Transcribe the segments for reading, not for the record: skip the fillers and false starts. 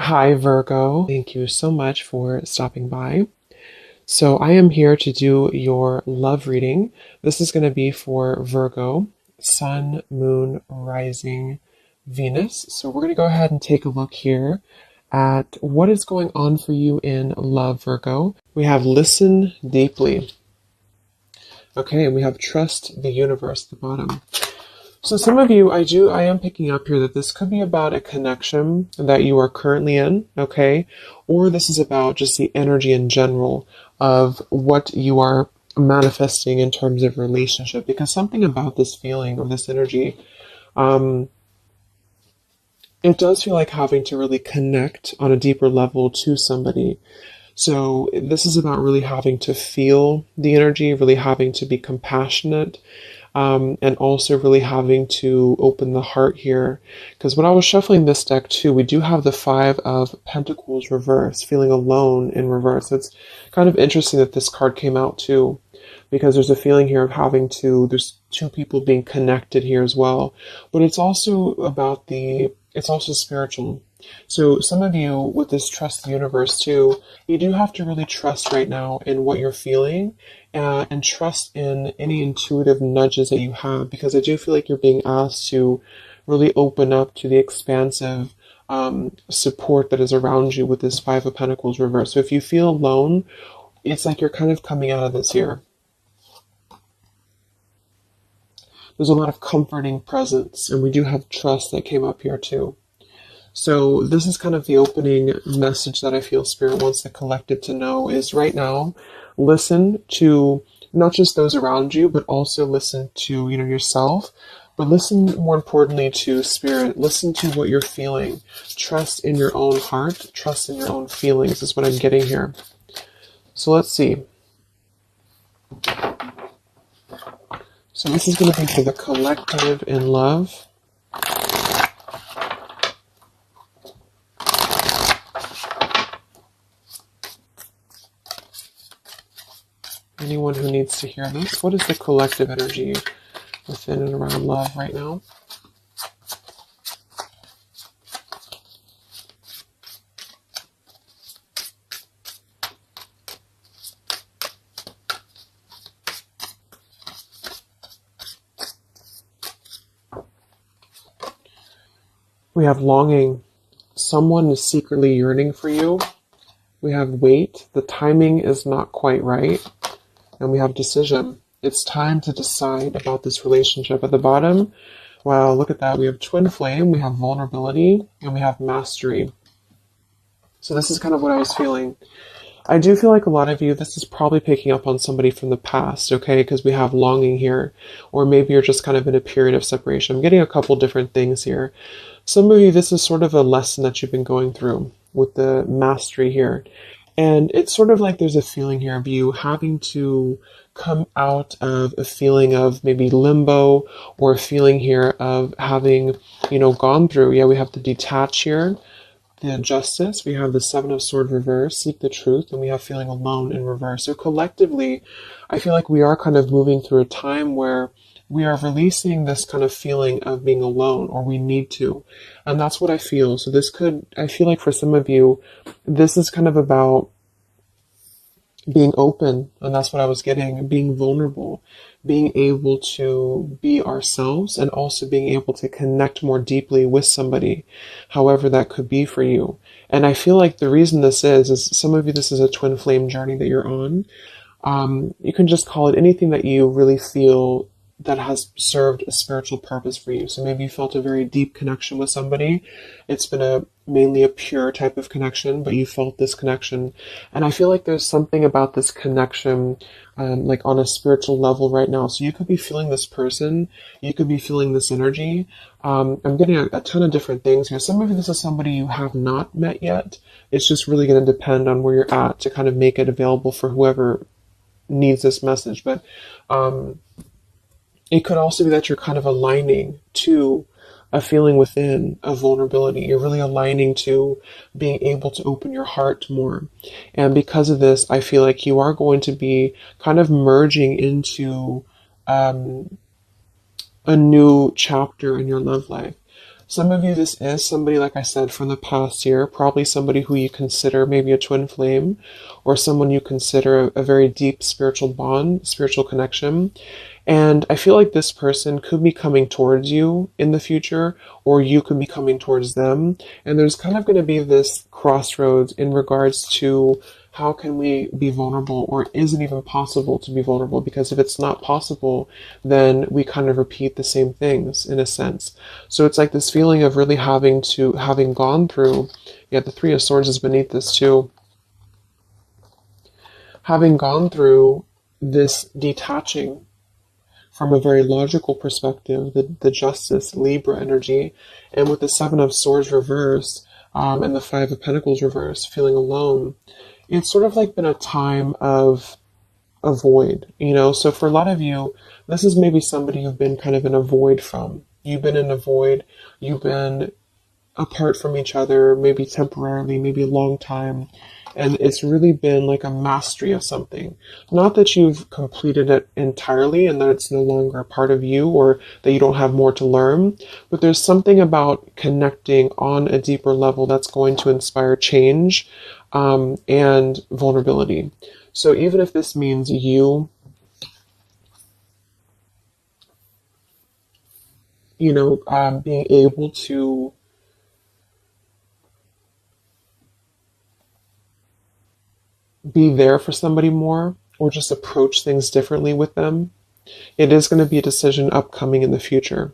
Hi, Virgo. Thank you so much for stopping by. So, I am here to do your love reading. This is going to be for Virgo, Sun, Moon, Rising, Venus. So, we're going to go ahead and take a look here at what is going on for you in love, Virgo. We have listen deeply. Okay, and we have trust the universe at the bottom. So some of you, I am picking up here that this could be about a connection that you are currently in, okay? Or this is about just the energy in general of what you are manifesting in terms of relationship. Because something about this feeling or this energy, it does feel like having to really connect on a deeper level to somebody. So this is about really having to feel the energy, really having to be compassionate, and also really having to open the heart here. Because when I was shuffling this deck too, we do have the Five of Pentacles reverse, feeling alone in reverse. It's kind of interesting that this card came out too, because there's a feeling here of having to, there's two people being connected here as well. But it's also about it's also spiritual. So some of you with this trust the universe too, you do have to really trust right now in what you're feeling, and trust in any intuitive nudges that you have, because I do feel like you're being asked to really open up to the expansive support that is around you with this Five of Pentacles reverse. So if you feel alone, it's like you're kind of coming out of this here. There's a lot of comforting presence, and we do have trust that came up here too. So this is kind of the opening message that I feel Spirit wants the collective to know is right now, listen to not just those around you, but also listen to, yourself, but listen more importantly to Spirit. Listen to what you're feeling. Trust in your own heart. Trust in your own feelings is what I'm getting here. So let's see. So this is going to be for the collective in love. Anyone who needs to hear this, what is the collective energy within and around love right now? We have longing. Someone is secretly yearning for you. We have wait. The timing is not quite right. And we have decision. It's time to decide about this relationship. At the bottom, wow, look at that. We have twin flame, we have vulnerability, and we have mastery. So this is kind of what I was feeling. I do feel like a lot of you, this is probably picking up on somebody from the past, okay? Because we have longing here. Or maybe you're just kind of in a period of separation. I'm getting a couple different things here. Some of you, this is sort of a lesson that you've been going through with the mastery here. And it's sort of like there's a feeling here of you having to come out of a feeling of maybe limbo, or a feeling here of having, gone through. Yeah, we have the detach here, the justice. We have the Seven of Swords reverse, seek the truth, and we have feeling alone in reverse. So collectively, I feel like we are kind of moving through a time where we are releasing this kind of feeling of being alone, or we need to. And that's what I feel. So I feel like for some of you, this is kind of about being open. And that's what I was getting, being vulnerable, being able to be ourselves, and also being able to connect more deeply with somebody, however that could be for you. And I feel like the reason this is some of you, this is a twin flame journey that you're on. You can just call it anything that you really feel that has served a spiritual purpose for you. So maybe you felt a very deep connection with somebody. It's been mainly a pure type of connection, but you felt this connection. And I feel like there's something about this connection, like on a spiritual level right now. So you could be feeling this person, you could be feeling this energy. I'm getting a ton of different things here. Some of you, this is somebody you have not met yet. It's just really going to depend on where you're at to kind of make it available for whoever needs this message. But, it could also be that you're kind of aligning to a feeling within of vulnerability. You're really aligning to being able to open your heart more. And because of this, I feel like you are going to be kind of merging into a new chapter in your love life. Some of you, this is somebody, like I said, from the past year, probably somebody who you consider maybe a twin flame, or someone you consider a very deep spiritual bond, spiritual connection. And I feel like this person could be coming towards you in the future, or you could be coming towards them. And there's kind of going to be this crossroads in regards to how can we be vulnerable, or is it even possible to be vulnerable? Because if it's not possible, then we kind of repeat the same things in a sense. So it's like this feeling of really having gone through, yeah, the Three of Swords is beneath this too. Having gone through this detaching from a very logical perspective, the Justice, Libra energy, and with the Seven of Swords reverse, and the Five of Pentacles reverse, feeling alone, it's sort of like been a time of a void, you know? So for a lot of you, this is maybe somebody you've been kind of in a void from. You've been in a void, you've been apart from each other, maybe temporarily, maybe a long time. And it's really been like a mastery of something. Not that you've completed it entirely and that it's no longer a part of you or that you don't have more to learn, but there's something about connecting on a deeper level that's going to inspire change, and vulnerability. So even if this means you being able to be there for somebody more, or just approach things differently with them, it is going to be a decision upcoming in the future.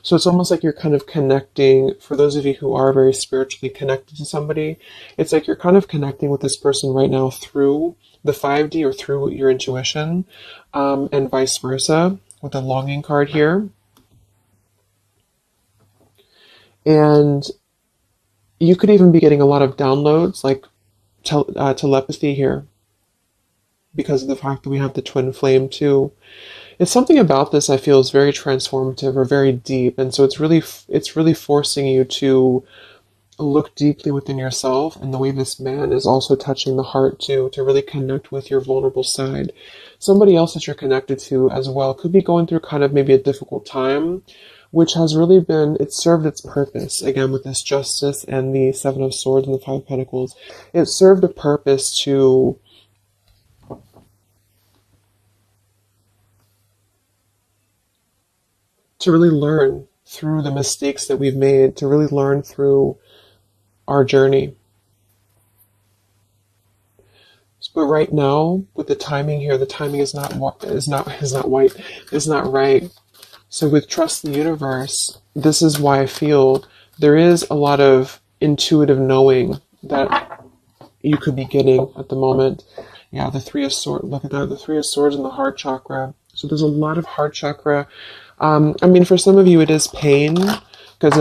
So it's almost like you're kind of connecting, for those of you who are very spiritually connected to somebody, it's like you're kind of connecting with this person right now through the 5D or through your intuition, and vice versa with the longing card here. And you could even be getting a lot of downloads, like telepathy here, because of the fact that we have the twin flame too. It's something about this I feel is very transformative or very deep, and so it's really forcing you to look deeply within yourself, and the way this man is also touching the heart too, to really connect with your vulnerable side. Somebody else that you're connected to as well could be going through kind of maybe a difficult time, which has really been, it served its purpose. Again, with this Justice and the Seven of Swords and the Five of Pentacles, it served a purpose to really learn through the mistakes that we've made, to really learn through our journey. But right now, with the timing here, the timing is not right. So with Trust the Universe, this is why I feel there is a lot of intuitive knowing that you could be getting at the moment. Yeah, the Three of Swords, look at that, the Three of Swords and the heart chakra. So there's a lot of heart chakra. For some of you it is pain, because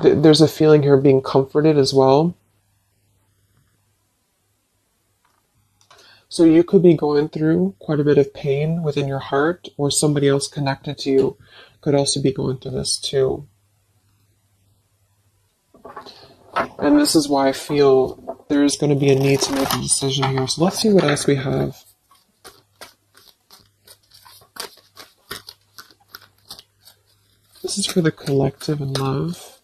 there's a feeling here of being comforted as well. So you could be going through quite a bit of pain within your heart, or somebody else connected to you could also be going through this too. And this is why I feel there is going to be a need to make a decision here. So let's see what else we have. This is for the collective and love.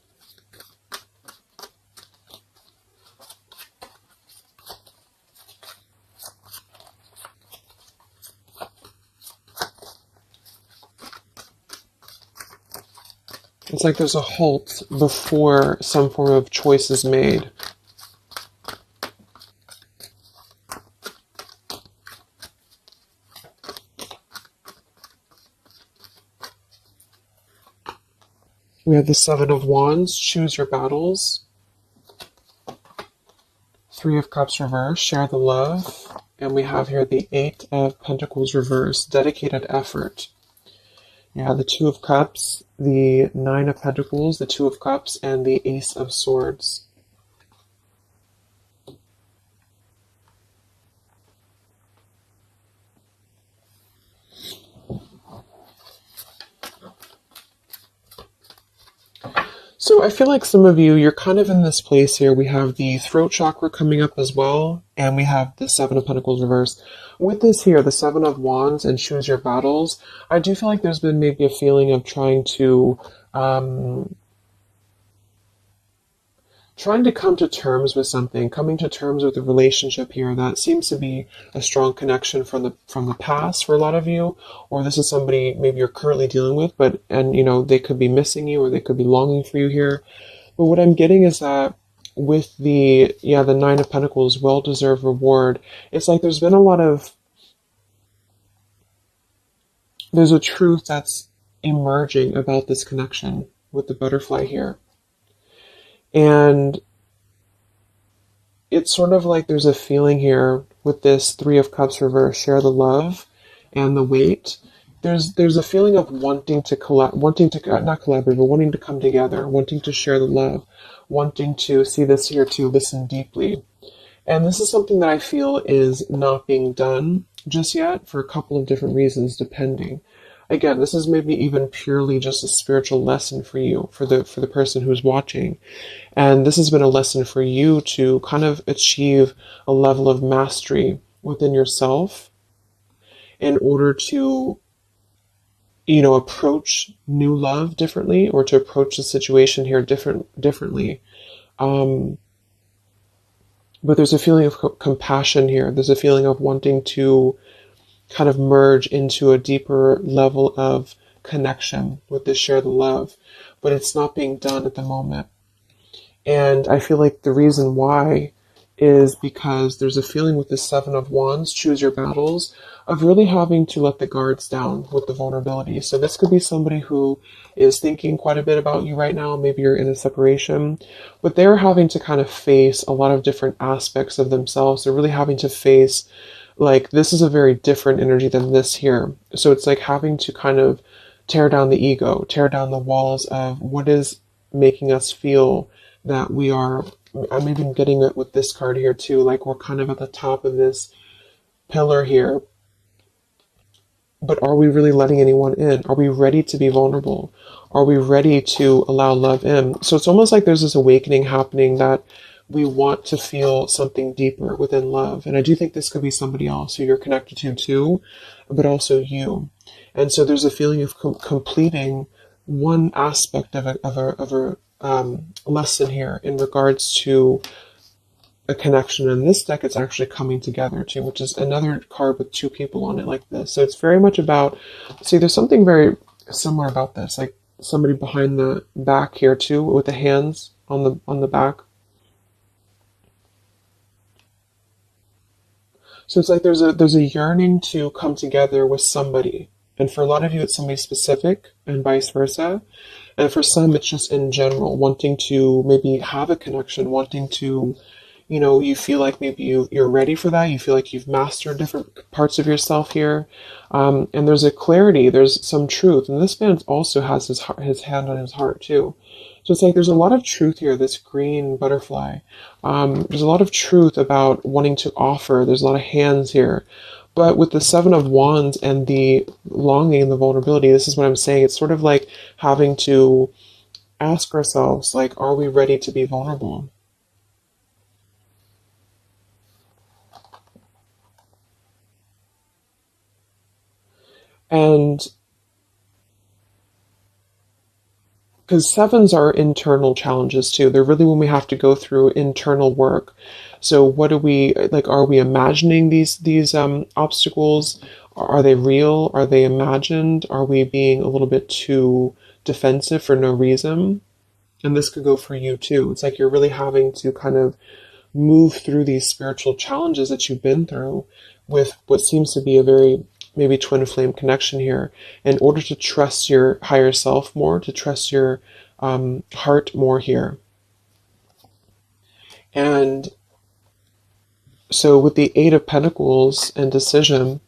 It's like there's a halt before some form of choice is made. We have the Seven of Wands, choose your battles. Three of Cups reverse, share the love. And we have here the Eight of Pentacles reverse, dedicated effort. Yeah, the Two of Cups, the Nine of Pentacles, the Two of Cups, and the Ace of Swords. So I feel like some of you, you're kind of in this place here. We have the throat chakra coming up as well, and we have the Seven of Pentacles reversed. With this here, the Seven of Wands and choose your battles, I do feel like there's been maybe a feeling of trying to come to terms with something, coming to terms with a relationship here that seems to be a strong connection from the past for a lot of you, or this is somebody maybe you're currently dealing with, and they could be missing you or they could be longing for you here. But what I'm getting is that with the Nine of Pentacles, well-deserved reward, it's like there's a truth that's emerging about this connection with the butterfly here. And it's sort of like there's a feeling here with this Three of Cups reverse, share the love and the weight. There's a feeling of wanting to not collaborate, but wanting to come together, wanting to share the love, wanting to see this here to listen deeply. And this is something that I feel is not being done just yet for a couple of different reasons, depending. Again, this is maybe even purely just a spiritual lesson for you, for the person who's watching. And this has been a lesson for you to kind of achieve a level of mastery within yourself in order to, approach new love differently, or to approach the situation here differently. But there's a feeling of compassion here. There's a feeling of wanting to kind of merge into a deeper level of connection with this share the love, but it's not being done at the moment. And I feel like the reason why is because there's a feeling with the Seven of Wands, choose your battles, of really having to let the guards down with the vulnerability. So this could be somebody who is thinking quite a bit about you right now. Maybe you're in a separation, but they're having to kind of face a lot of different aspects of themselves. They're really having to face, like, this is a very different energy than this here. So it's like having to kind of tear down the ego, tear down the walls of what is making us feel that we are. I'm even getting it with this card here too, like we're kind of at the top of this pillar here. But are we really letting anyone in? Are we ready to be vulnerable? Are we ready to allow love in? So it's almost like there's this awakening happening that we want to feel something deeper within love. And I do think this could be somebody else who you're connected to too, but also you. And so there's a feeling of completing one aspect of a lesson here in regards to a connection. In this deck, it's actually coming together too, which is another card with two people on it like this. So it's very much about, see, there's something very similar about this, like somebody behind the back here too, with the hands on the back. So it's like there's a yearning to come together with somebody. And for a lot of you, it's somebody specific and vice versa. And for some, it's just in general, wanting to maybe have a connection, wanting to, you feel like maybe you're ready for that. You feel like you've mastered different parts of yourself here. And there's a clarity, there's some truth. And this man also has his hand on his heart too. So it's like there's a lot of truth here, this green butterfly. There's a lot of truth about wanting to offer. There's a lot of hands here. But with the Seven of Wands and the longing and the vulnerability, this is what I'm saying. It's sort of like having to ask ourselves, like, are we ready to be vulnerable? And because sevens are internal challenges too. They're really when we have to go through internal work. So what do we, like, are we imagining these obstacles? Are they real? Are they imagined? Are we being a little bit too defensive for no reason? And this could go for you too. It's like you're really having to kind of move through these spiritual challenges that you've been through with what seems to be a very maybe twin flame connection here, in order to trust your higher self more, to trust your heart more here. And so with the Eight of Pentacles and decision,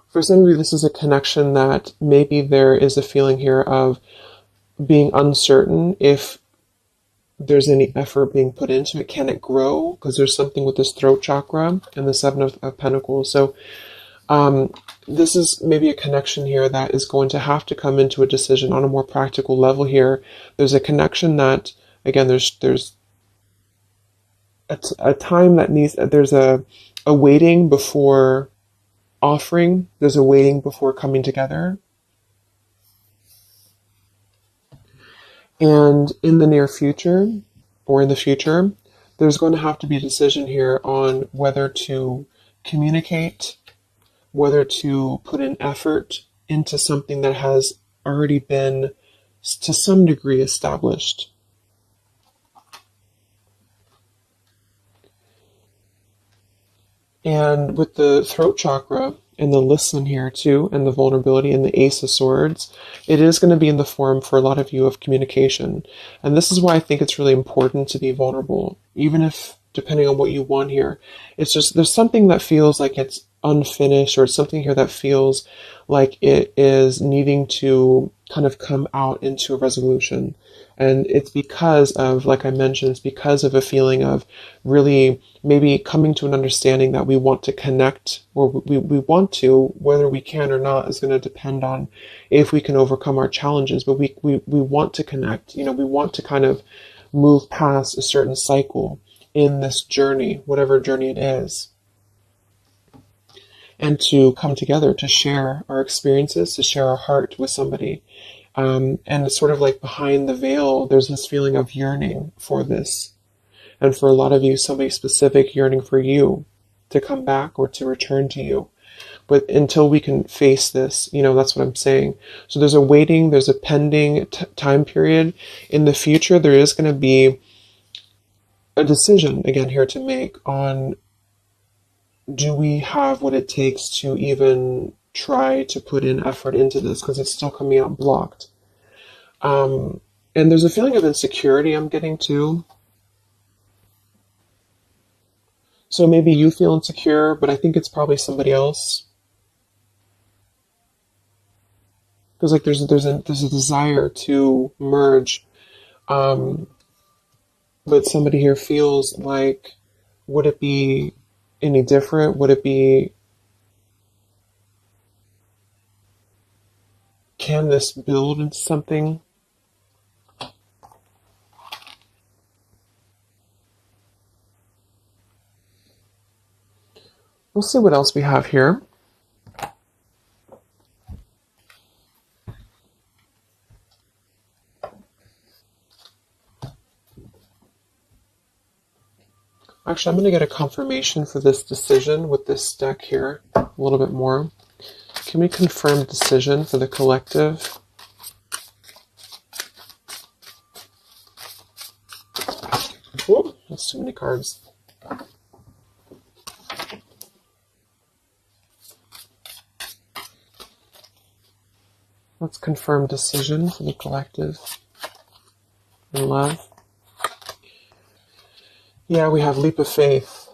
for some of you, this is a connection that maybe there is a feeling here of being uncertain if there's any effort being put into it. Can it grow? Because there's something with this throat chakra and the Seven of Pentacles. So This is maybe a connection here that is going to have to come into a decision on a more practical level here. There's a connection that, again, there's a time that needs, there's a waiting before offering, there's a waiting before coming together. And in the near future, or in the future, there's going to have to be a decision here on whether to communicate, whether to put in effort into something that has already been, to some degree, established. And with the throat chakra and the listen here too, and the vulnerability and the Ace of Swords, it is going to be in the form for a lot of you of communication. And this is why I think it's really important to be vulnerable, even if, depending on what you want here, it's just, there's something that feels like it's unfinished, or something here that feels like it is needing to kind of come out into a resolution. And it's because of, like I mentioned, it's because of a feeling of really maybe coming to an understanding that we want to connect, or we want to, whether we can or not is going to depend on if we can overcome our challenges. But we want to connect, we want to kind of move past a certain cycle in this journey, whatever journey it is, and to come together to share our experiences, to share our heart with somebody. And it's sort of like behind the veil, there's this feeling of yearning for this. And for a lot of you, somebody specific yearning for you to come back or to return to you. But until we can face this, that's what I'm saying. So there's a waiting, there's a pending time period. In the future, there is going to be a decision, again, here to make on, do we have what it takes to even try to put in effort into this, because it's still coming out blocked. And there's a feeling of insecurity I'm getting too. So maybe you feel insecure, but I think it's probably somebody else. Because like there's a desire to merge, but somebody here feels like, would it be any different? Would it be, can this build into something? We'll see what else we have here. Actually, I'm going to get a confirmation for this decision with this deck here a little bit more. Can we confirm decision for the collective? Oh, that's too many cards. Let's confirm decision for the collective in love. Yeah, we have leap of faith.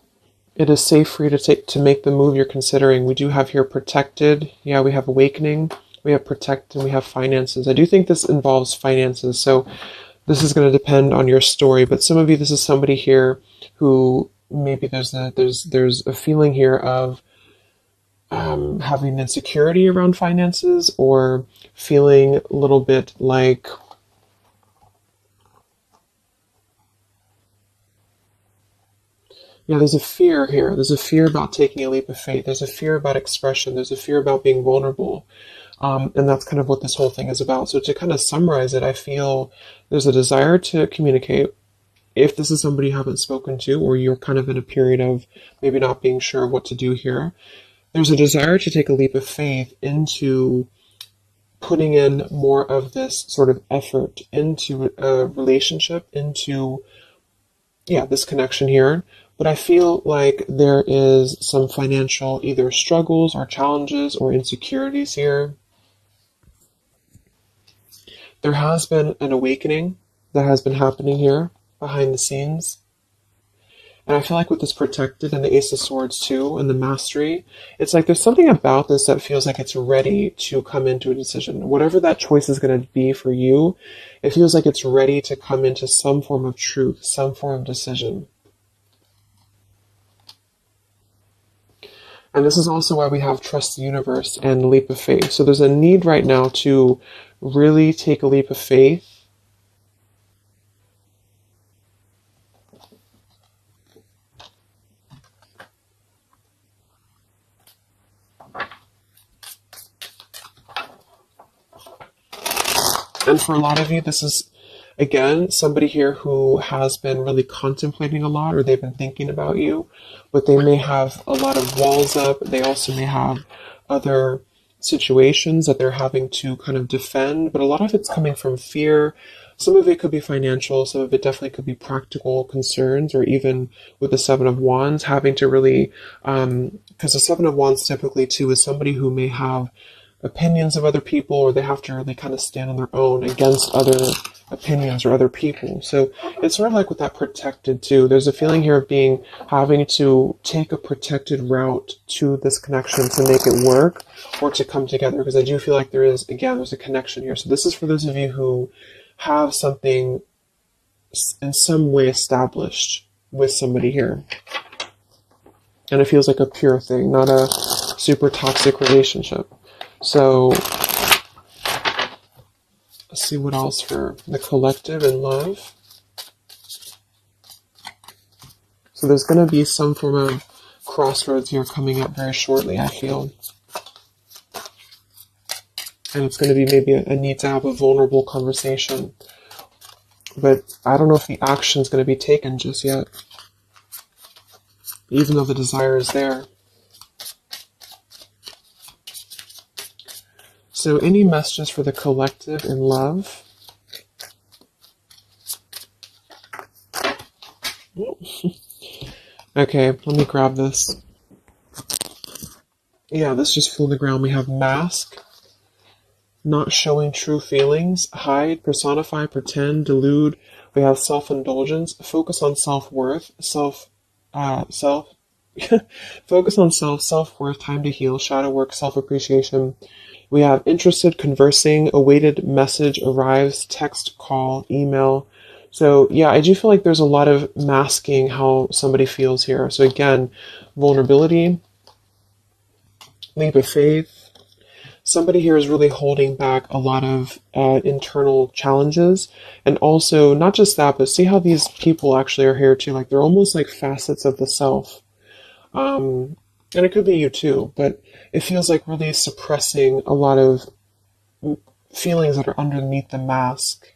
It is safe for you to make the move you're considering. We do have here protected. Yeah, we have awakening. We have protect, and we have finances. I do think this involves finances, so this is going to depend on your story. But some of you, this is somebody here who maybe there's a feeling here of having insecurity around finances, or feeling a little bit like there's a fear here. There's a fear about taking a leap of faith. There's a fear about expression. There's a fear about being vulnerable. And that's kind of what this whole thing is about. So to kind of summarize it, I feel there's a desire to communicate. If this is somebody you haven't spoken to, or you're kind of in a period of maybe not being sure of what to do here, there's a desire to take a leap of faith into putting in more of this sort of effort into a relationship, into, this connection here. But I feel like there is some financial either struggles or challenges or insecurities here. There has been an awakening that has been happening here behind the scenes. And I feel like with this protected and the Ace of Swords too, and the mastery, it's like there's something about this that feels like it's ready to come into a decision. Whatever that choice is going to be for you, it feels like it's ready to come into some form of truth, some form of decision. And this is also why we have trust the universe and leap of faith. So there's a need right now to really take a leap of faith. And for a lot of you, this is, again, somebody here who has been really contemplating a lot, or they've been thinking about you, but they may have a lot of walls up. They also may have other situations that they're having to kind of defend, but a lot of it's coming from fear. Some of it could be financial, some of it definitely could be practical concerns, or even with the Seven of Wands, having to really, because the Seven of Wands typically too is somebody who may have opinions of other people, or they have to really kind of stand on their own against other opinions or other people. So it's sort of like with that protected too. There's a feeling here of having to take a protected route to this connection to make it work or to come together, because I do feel like there's a connection here. So this is for those of you who have something in some way established with somebody here. And it feels like a pure thing, not a super toxic relationship. So let's see what else for the collective and love. So there's going to be some form of crossroads here coming up very shortly, I feel. And it's going to be maybe a need to have a vulnerable conversation. But I don't know if the action is going to be taken just yet, even though the desire is there. So any messages for the collective in love? Okay, let me grab this. Yeah, this just flew on the ground. We have mask, not showing true feelings, hide, personify, pretend, delude. We have self-indulgence, focus on self-worth, focus on self-worth, time to heal, shadow work, self-appreciation. We have interested, conversing, awaited message arrives, text, call, email. So yeah, I do feel like there's a lot of masking how somebody feels here. So again, vulnerability, leap of faith. Somebody here is really holding back a lot of internal challenges. And also, not just that, but see how these people actually are here too. Like they're almost like facets of the self. And it could be you too, but it feels like really suppressing a lot of feelings that are underneath the mask.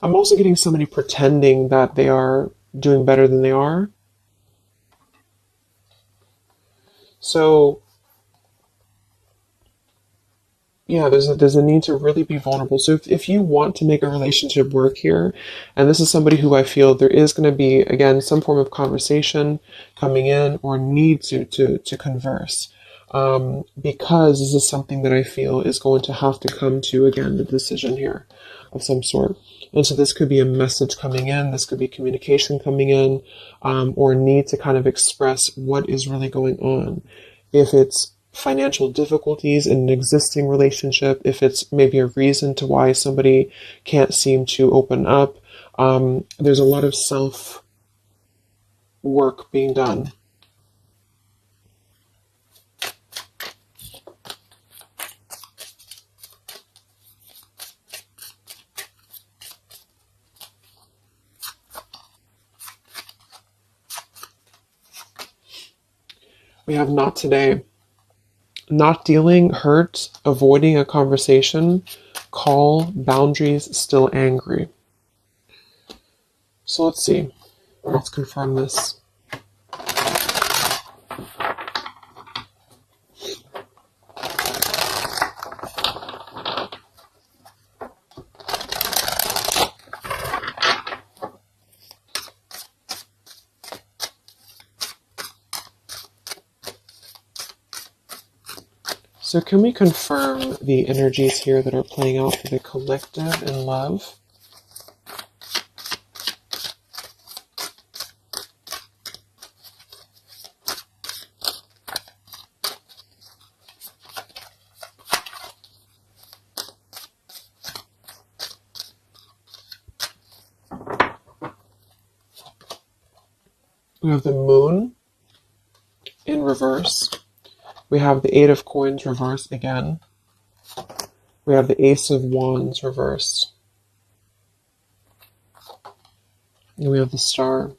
I'm also getting somebody pretending that they are doing better than they are. So yeah, there's a need to really be vulnerable. So if you want to make a relationship work here, and this is somebody who I feel there is going to be, again, some form of conversation coming in or need to converse. Because this is something that I feel is going to have to come to, again, the decision here of some sort. And so this could be a message coming in, this could be communication coming in, or need to kind of express what is really going on. If it's financial difficulties in an existing relationship, if it's maybe a reason to why somebody can't seem to open up, there's a lot of self work being done. We have not today. Not dealing, hurt, avoiding a conversation, call, boundaries, still angry. So let's see. Let's confirm this. So can we confirm the energies here that are playing out for the collective in love? We have the moon in reverse. We have the Eight of Coins reversed again. We have the Ace of Wands reversed. And we have the Star.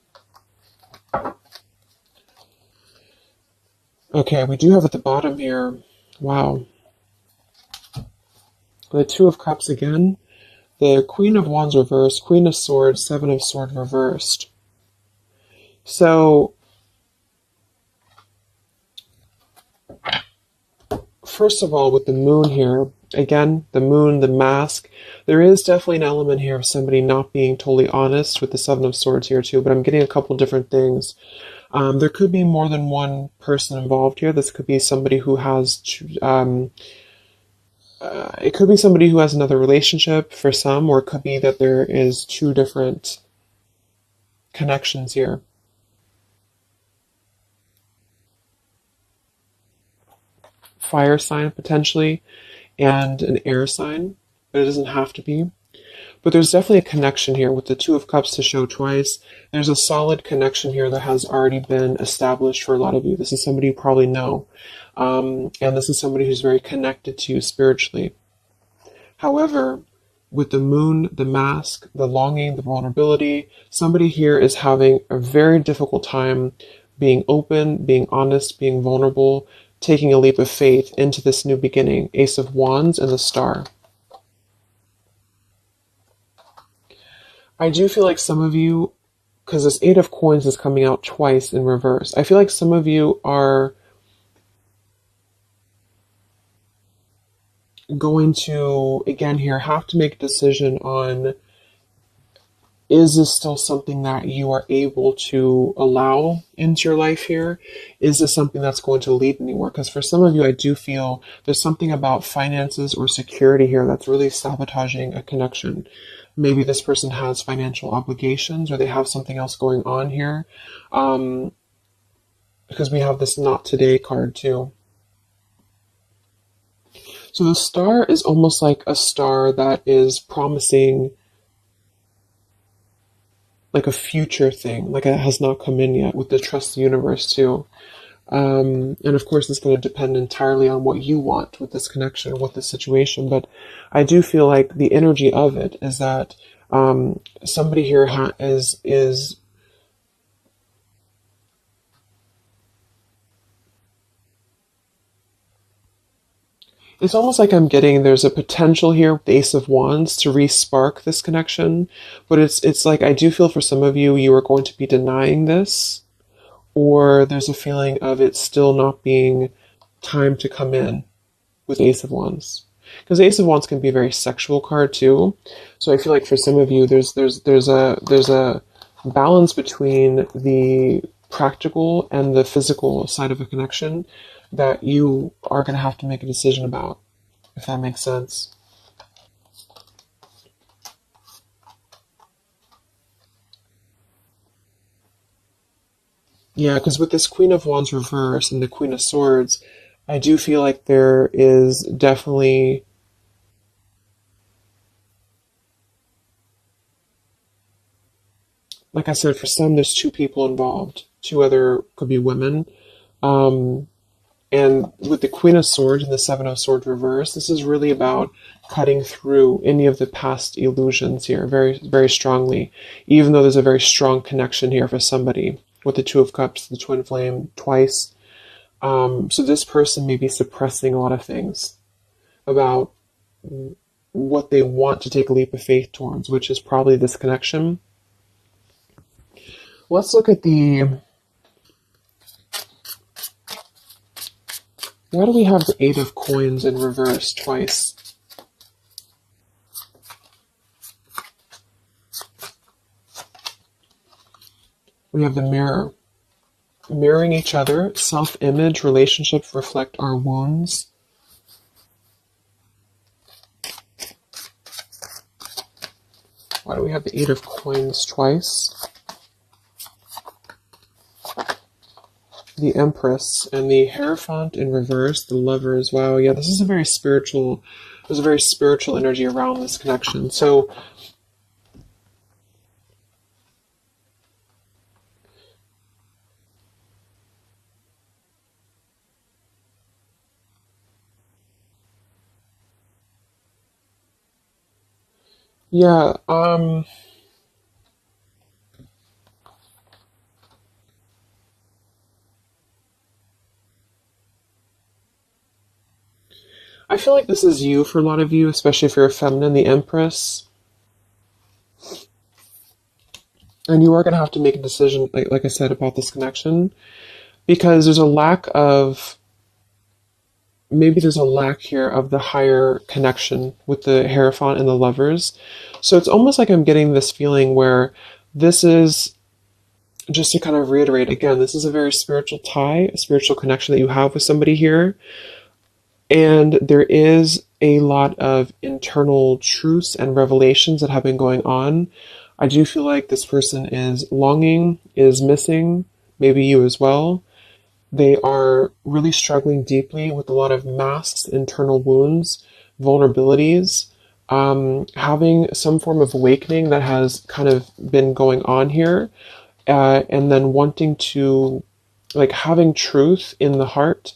Okay, we do have at the bottom here, wow, the Two of Cups again, the Queen of Wands reversed, Queen of Swords, Seven of Swords reversed. So, first of all, with the Moon here, again, the Moon, the mask, there is definitely an element here of somebody not being totally honest with the Seven of Swords here too, but I'm getting a couple different things. There could be more than one person involved here. This could be somebody who has, it could be somebody who has another relationship for some, or it could be that there is two different connections here. Fire sign potentially, and an air sign, but it doesn't have to be. But there's definitely a connection here with the Two of Cups to show twice. There's a solid connection here that has already been established for a lot of you. This is somebody you probably know. And this is somebody who's very connected to you spiritually. However, with the Moon, the mask, the longing, the vulnerability, somebody here is having a very difficult time being open, being honest, being vulnerable, taking a leap of faith into this new beginning. Ace of Wands and the Star. I do feel like some of you, because this Eight of Coins is coming out twice in reverse, I feel like some of you are going to, again here, have to make a decision on, is this still something that you are able to allow into your life here? Is this something that's going to lead anywhere? Because for some of you, I do feel there's something about finances or security here that's really sabotaging a connection. Maybe this person has financial obligations, or they have something else going on here. Because we have this Not Today card too. So the Star is almost like a star that is promising like a future thing, like it has not come in yet, with the Trust the Universe too. And of course, it's going to depend entirely on what you want with this connection, with this situation. But I do feel like the energy of it is that somebody here is it's almost like I'm getting there's a potential here with the Ace of Wands to re-spark this connection. But it's like I do feel for some of you, you are going to be denying this, or there's a feeling of it still not being time to come in with Ace of Wands. Because Ace of Wands can be a very sexual card too. So I feel like for some of you, there's a balance between the practical and the physical side of a connection that you are going to have to make a decision about, if that makes sense. Yeah, because with this Queen of Wands reverse and the Queen of Swords, I do feel like there is definitely like I said, for some, there's two people involved. Two other could be women. And with the Queen of Swords and the Seven of Swords reverse, this is really about cutting through any of the past illusions here very, very strongly, even though there's a very strong connection here for somebody with the Two of Cups, the Twin Flame twice. So this person may be suppressing a lot of things about what they want to take a leap of faith towards, which is probably this connection. Let's look at the... Why do we have the Eight of Coins in reverse twice? We have the Mirror. Mirroring each other, self-image, relationships reflect our wounds. Why do we have the Eight of Coins twice? The Empress and the Hierophant in reverse, the Lovers. Wow, yeah, this is a very spiritual, there's a very spiritual energy around this connection. So, Yeah, I feel like this is you for a lot of you, especially if you're a feminine, the Empress. And you are going to have to make a decision, like I said, about this connection, because there's a lack of, maybe there's a lack here of the higher connection with the Hierophant and the lovers. So it's almost like I'm getting this feeling where this is, just to kind of reiterate again, this is a very spiritual tie, a spiritual connection that you have with somebody here. And there is a lot of internal truths and revelations that have been going on. I do feel like this person is longing, is missing, maybe you as well. They are really struggling deeply with a lot of masks, internal wounds, vulnerabilities, having some form of awakening that has kind of been going on here, and then wanting to, like, having truth in the heart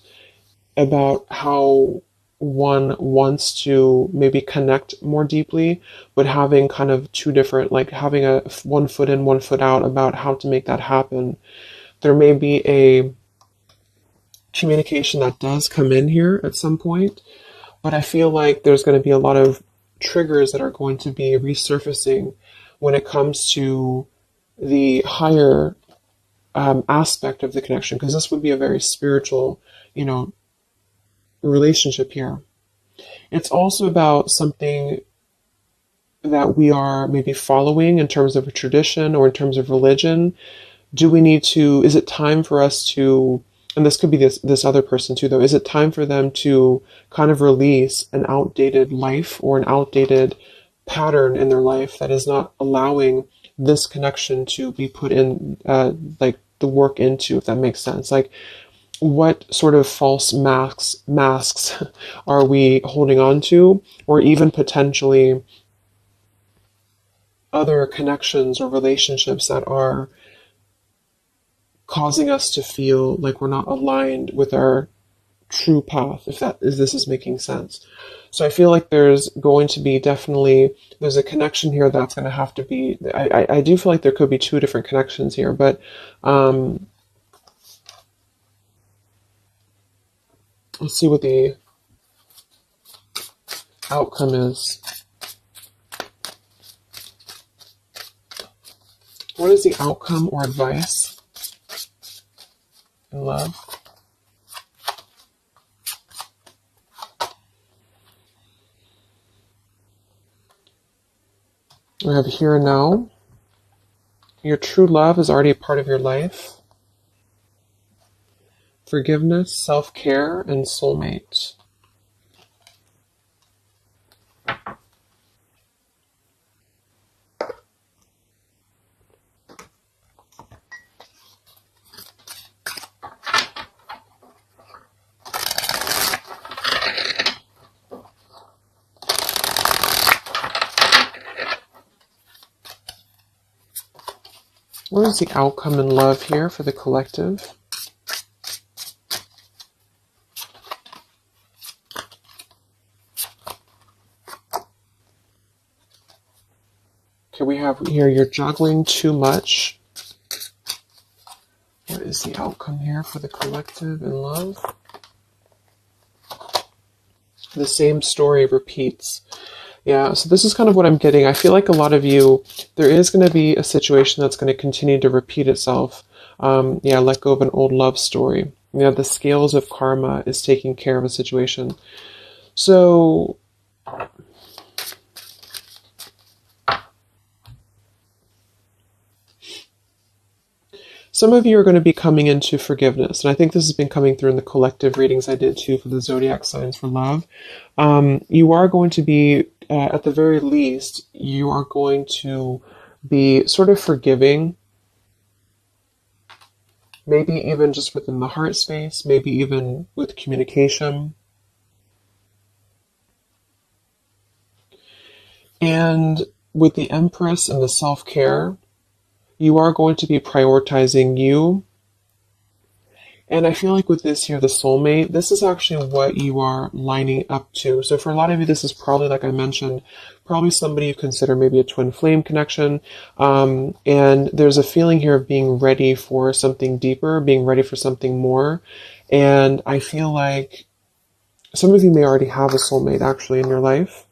about how one wants to maybe connect more deeply, but having kind of two different, like having a one foot in, one foot out about how to make that happen. There may be a communication that does come in here at some point, but I feel like there's going to be a lot of triggers that are going to be resurfacing when it comes to the higher aspect of the connection, because this would be a very spiritual, you know, relationship here. It's also about something that we are maybe following in terms of a tradition or in terms of religion. Do we need to, is it time for us to, and this could be this other person too though, is it time for them to kind of release an outdated life or an outdated pattern in their life that is not allowing this connection to be put in, like the work into, if that makes sense? Like, what sort of false masks are we holding on to, or even potentially other connections or relationships that are causing us to feel like we're not aligned with our true path, if this is making sense. So I feel like there's going to be definitely, there's a connection here that's going to have to be, I do feel like there could be two different connections here, but let's see what the outcome is. What is the outcome or advice in love? We have here and now. Your true love is already a part of your life. Forgiveness, self-care, and soulmate. What is the outcome in love here for the collective? Okay, we have here, you're juggling too much. What is the outcome here for the collective in love? The same story repeats. Yeah, so this is kind of what I'm getting. I feel like a lot of you, there is going to be a situation that's going to continue to repeat itself. Yeah, let go of an old love story. Yeah, the scales of karma is taking care of a situation. So some of you are going to be coming into forgiveness, and I think this has been coming through in the collective readings I did too for the zodiac signs for love. You are going to be, at the very least, you are going to be sort of forgiving, maybe even just within the heart space, maybe even with communication. And with the Empress and the self-care, you are going to be prioritizing you And I feel like with this here, the soulmate, this is actually what you are lining up to. So for a lot of you, this is probably, like I mentioned, probably somebody you consider maybe a twin flame connection. And there's a feeling here of being ready for something deeper, being ready for something more. And I feel like some of you may already have a soulmate actually in your life.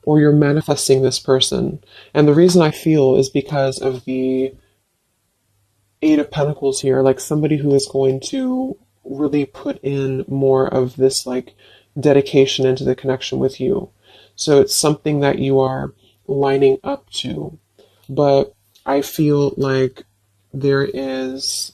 Or you're manifesting this person. And the reason I feel is because of the Eight of Pentacles here, like somebody who is going to really put in more of this like dedication into the connection with you. So it's something that you are lining up to. But I feel like there is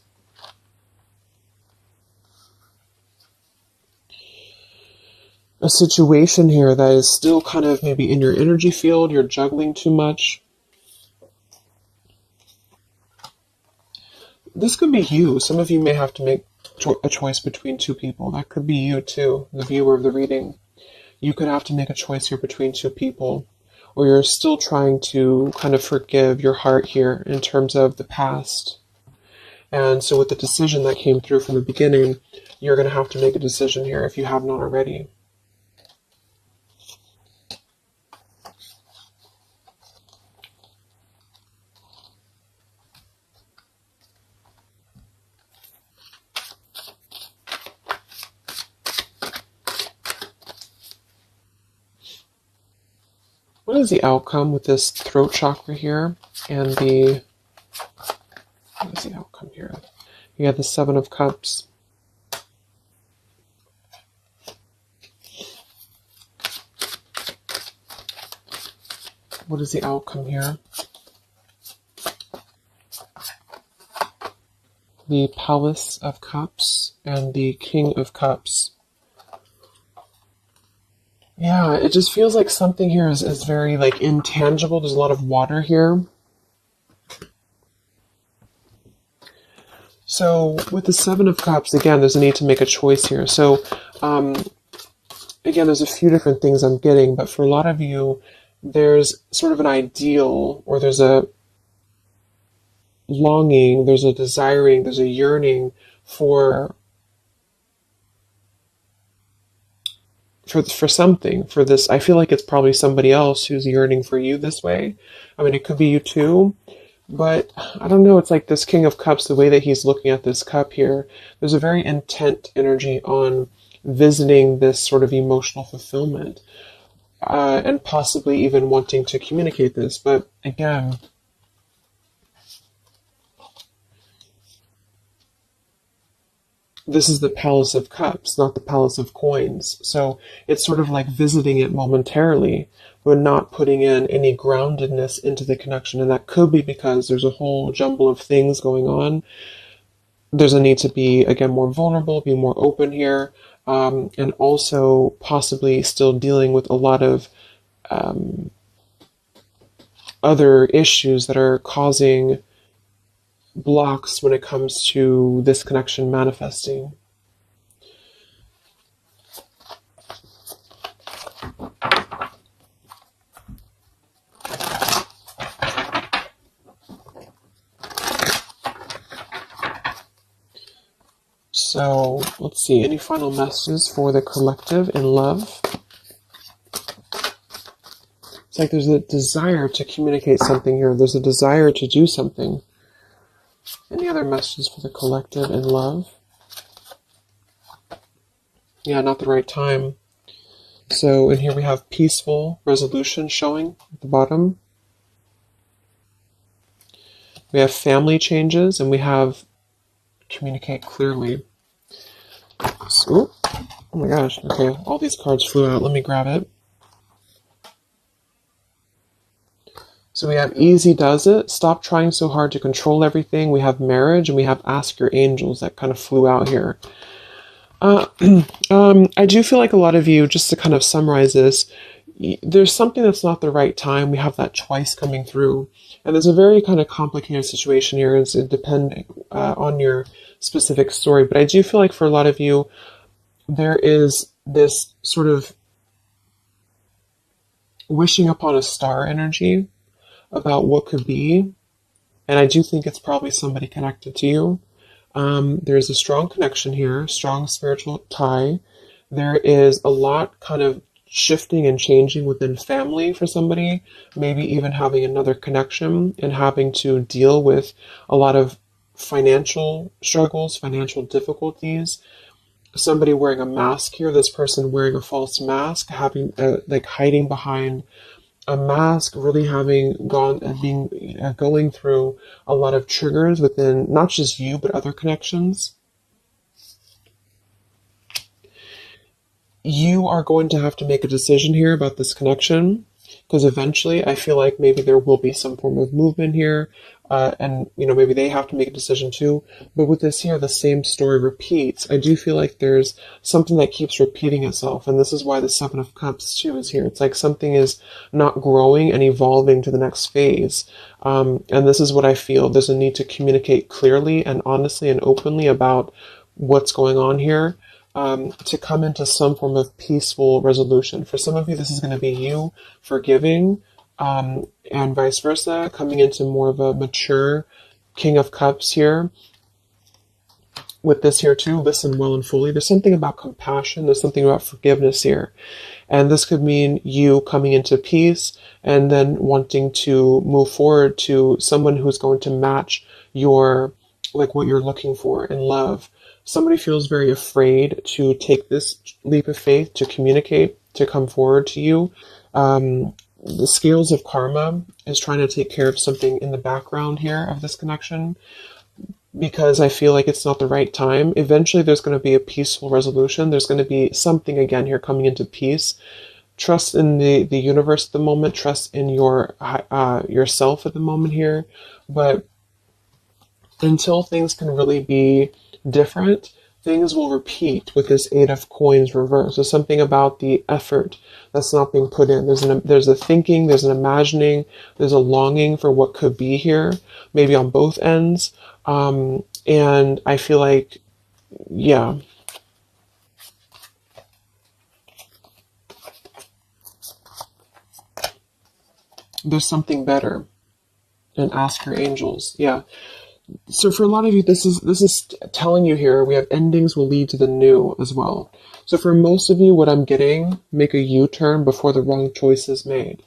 a situation here that is still kind of maybe in your energy field, you're juggling too much. This could be you. Some of you may have to make a choice between two people. That could be you too, the viewer of the reading. You could have to make a choice here between two people, or you're still trying to kind of forgive your heart here in terms of the past. And so with the decision that came through from the beginning, you're going to have to make a decision here if you have not already. What is the outcome with this throat chakra here and the, what is the outcome here? You have the Seven of Cups. What is the outcome here? The Palace of Cups and the King of Cups. Yeah, it just feels like something here is very like intangible. There's a lot of water here. So with the Seven of Cups, again, there's a need to make a choice here. So again, there's a few different things I'm getting, but for a lot of you, there's sort of an ideal, or there's a longing, there's a desiring, there's a yearning for something, for this. I feel like it's probably somebody else who's yearning for you this way. I mean, it could be you too, but I don't know. It's like this King of Cups, the way that he's looking at this cup here, there's a very intent energy on visiting this sort of emotional fulfillment, and possibly even wanting to communicate this. But again, this is the Palace of Cups, not the Palace of Coins. So it's sort of like visiting it momentarily, but not putting in any groundedness into the connection. And that could be because there's a whole jumble of things going on. There's a need to be, again, more vulnerable, be more open here, and also possibly still dealing with a lot of other issues that are causing blocks when it comes to this connection manifesting. So let's see, any final messages for the collective in love? It's like there's a desire to communicate something here. There's a desire to do something. Any other messages for the collective in love? Yeah, not the right time. So in here we have peaceful resolution showing at the bottom. We have family changes, and we have communicate clearly. So, oh my gosh, okay, all these cards flew out. Let me grab it. So we have easy does it, stop trying so hard to control everything. We have marriage, and we have ask your angels that kind of flew out here. I do feel like a lot of you, just to kind of summarize this, there's something that's not the right time. We have that twice coming through. And there's a very kind of complicated situation here. It's depending on your specific story. But I do feel like for a lot of you, there is this sort of wishing upon a star energy about what could be. And I do think it's probably somebody connected to you. There's a strong connection here, strong spiritual tie. There is a lot kind of shifting and changing within family for somebody, maybe even having another connection and having to deal with a lot of financial struggles, financial difficulties. Somebody wearing a mask here, this person wearing a false mask, having like hiding behind a mask, really having gone and being going through a lot of triggers within not just you but other connections. You are going to have to make a decision here about this connection, because eventually I feel like maybe there will be some form of movement here, and maybe they have to make a decision too. But with this here, the same story repeats. I do feel like there's something that keeps repeating itself, and this is why the Seven of Cups too is here. It's like something is not growing and evolving to the next phase, and this is what I feel. There's a need to communicate clearly and honestly and openly about what's going on here, to come into some form of peaceful resolution. For some of you, this is going to be you forgiving, and vice versa, coming into more of a mature King of Cups here. With this here too, listen well and fully. There's something about compassion. There's something about forgiveness here. And this could mean you coming into peace and then wanting to move forward to someone who's going to match your, like what you're looking for in love. Somebody feels very afraid to take this leap of faith, to communicate, to come forward to you. The scales of karma is trying to take care of something in the background here of this connection, because I feel like it's not the right time. Eventually there's going to be a peaceful resolution. There's going to be something again here coming into peace. Trust in the universe at the moment. Trust in yourself at the moment here. But until things can really be different, things will repeat with this Eight of Coins reverse. There's something about the effort that's not being put in. There's a thinking, there's an imagining, there's a longing for what could be here, maybe on both ends. And I feel like, yeah, there's something better. And ask your angels. Yeah. So for a lot of you, this is telling you here, we have endings will lead to the new as well. So for most of you, what I'm getting, make a U-turn before the wrong choice is made.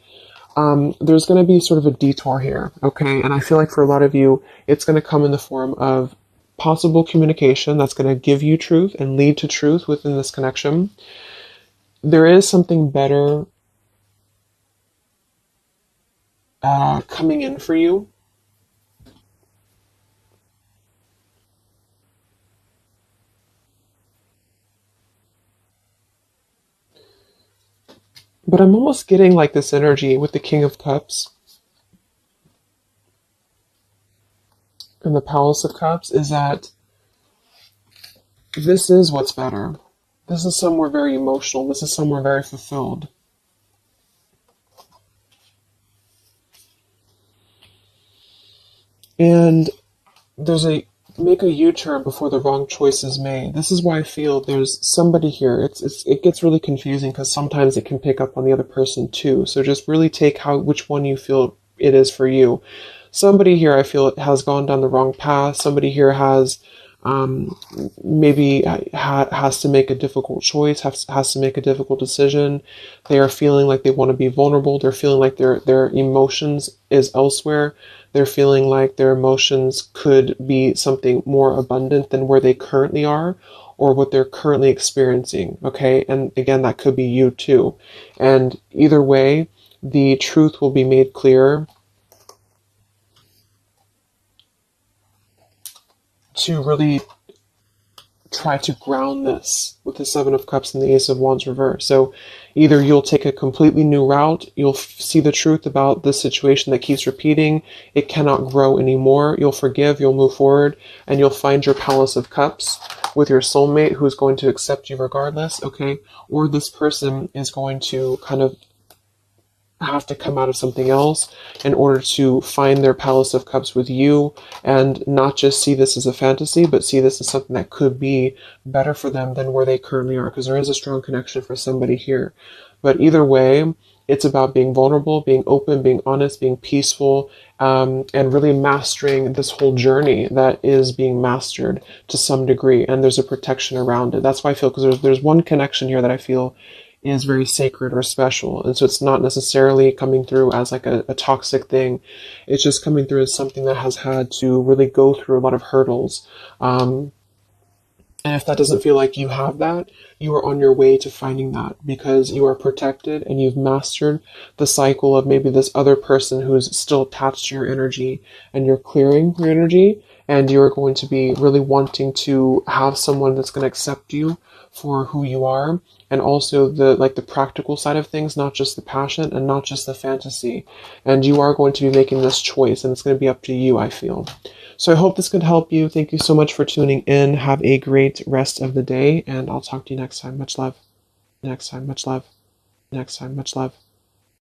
There's going to be sort of a detour here, okay? And I feel like for a lot of you, it's going to come in the form of possible communication that's going to give you truth and lead to truth within this connection. There is something better coming in for you. But I'm almost getting like this energy with the King of Cups and the Palace of Cups is that this is what's better. This is somewhere very emotional. This is somewhere very fulfilled. And there's make a U-turn before the wrong choice is made. This is why I feel there's somebody here. It gets really confusing because sometimes it can pick up on the other person too. So just really take which one you feel it is for you. Somebody here I feel has gone down the wrong path. Somebody here has maybe has to make a difficult choice, has to make a difficult decision. They are feeling like they want to be vulnerable. They're feeling like their emotions is elsewhere. They're feeling like their emotions could be something more abundant than where they currently are or what they're currently experiencing, okay? And again, that could be you too. And either way, the truth will be made clear to really try to ground this with the Seven of Cups and the Ace of Wands reverse. So either you'll take a completely new route, you'll see the truth about the situation that keeps repeating, it cannot grow anymore, you'll forgive, you'll move forward, and you'll find your Palace of Cups with your soulmate who's going to accept you regardless, okay? Or this person is going to kind of have to come out of something else in order to find their Palace of Cups with you and not just see this as a fantasy, but see this as something that could be better for them than where they currently are, because there is a strong connection for somebody here. But either way, It's about being vulnerable, being open, being honest, being peaceful, and really mastering this whole journey that is being mastered to some degree. And there's a protection around it. That's why I feel, because there's one connection here that I feel is very sacred or special. And so it's not necessarily coming through as like a toxic thing. It's just coming through as something that has had to really go through a lot of hurdles. And if that doesn't feel like you have that, you are on your way to finding that, because you are protected and you've mastered the cycle of maybe this other person who's still attached to your energy, and you're clearing your energy, and you're going to be really wanting to have someone that's going to accept you for who you are, and also the practical side of things, not just the passion and not just the fantasy. And you are going to be making this choice, and it's going to be up to you, I feel. So I hope this could help you. Thank you so much for tuning in. Have a great rest of the day, and I'll talk to you next time. Much love. Next time. Much love. Next time. Much love.